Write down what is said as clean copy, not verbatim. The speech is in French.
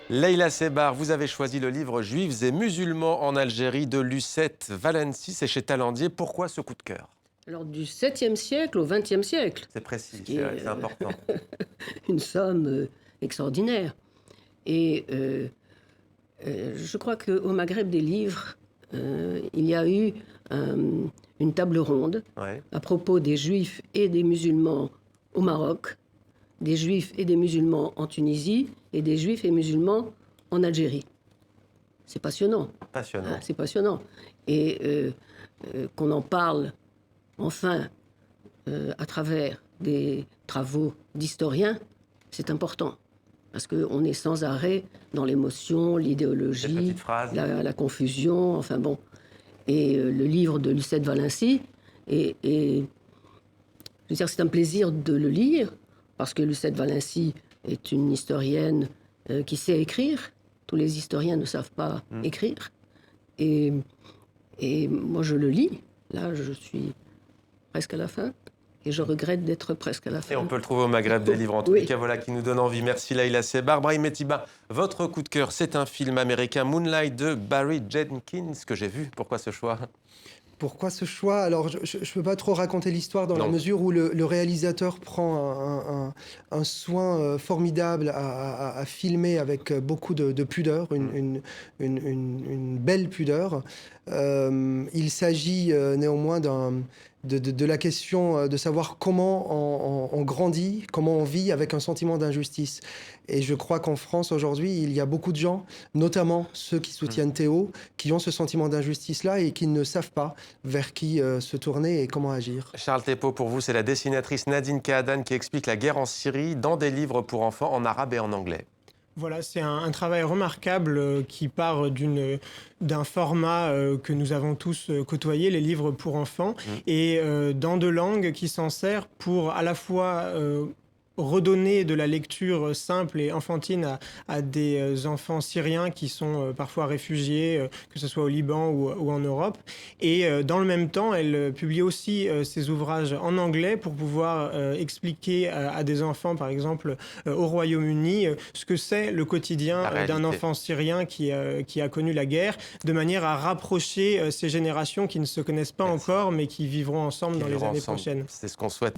Leïla Sebar, vous avez choisi le livre Juifs et musulmans en Algérie de Lucette Valency, c'est chez Talandier. Pourquoi ce coup de cœur? Alors du 7e siècle au 20e siècle, C'est ce précis, qui est c'est important. une somme extraordinaire. Et je crois qu'au Maghreb des livres, il y a eu une table ronde Ouais. à propos des Juifs et des musulmans au Maroc, des Juifs et des musulmans en Tunisie et des Juifs et musulmans en Algérie. C'est passionnant. Passionnant. C'est passionnant. Et qu'on en parle enfin à travers des travaux d'historiens, c'est important. Parce qu'on est sans arrêt dans l'émotion, Des l'idéologie, petites phrases. la confusion, enfin bon. Et le livre de Lucette Valency, je veux dire, c'est un plaisir de le lire, parce que Lucette Valency est une historienne qui sait écrire. Tous les historiens ne savent pas écrire. Et moi, je le lis. Là, je suis presque à la fin. Et je regrette d'être presque à la fin. Et on peut le trouver au Maghreb des livres, en tous Oui. les cas, voilà, qui nous donne envie. Merci Leïla Sebar. Brahim Etiba, votre coup de cœur, c'est un film américain, Moonlight, de Barry Jenkins, que j'ai vu. Pourquoi ce choix? Pourquoi ce choix? Alors, je ne peux pas trop raconter l'histoire dans la Non. mesure où le réalisateur prend un soin formidable à filmer avec beaucoup de pudeur, une belle pudeur. Il s'agit néanmoins de la question de savoir comment on grandit, comment on vit avec un sentiment d'injustice. Et je crois qu'en France, aujourd'hui, il y a beaucoup de gens, notamment ceux qui soutiennent Théo, qui ont ce sentiment d'injustice-là et qui ne savent pas vers qui se tourner et comment agir. Charles Thépeau, pour vous, c'est la dessinatrice Nadine Kaadan qui explique la guerre en Syrie dans des livres pour enfants en arabe et en anglais. Voilà, c'est un travail remarquable qui part d'un format que nous avons tous côtoyé, les livres pour enfants, et dans deux langues qui s'en servent pour à la fois redonner de la lecture simple et enfantine à des enfants syriens qui sont parfois réfugiés, que ce soit au Liban ou en Europe. Et dans le même temps, elle publie aussi ses ouvrages en anglais pour pouvoir expliquer à des enfants, par exemple au Royaume-Uni, ce que c'est le quotidien d'un enfant syrien qui a connu la guerre, de manière à rapprocher ces générations qui ne se connaissent pas encore, mais qui vivront ensemble dans les années prochaines. C'est ce qu'on souhaite.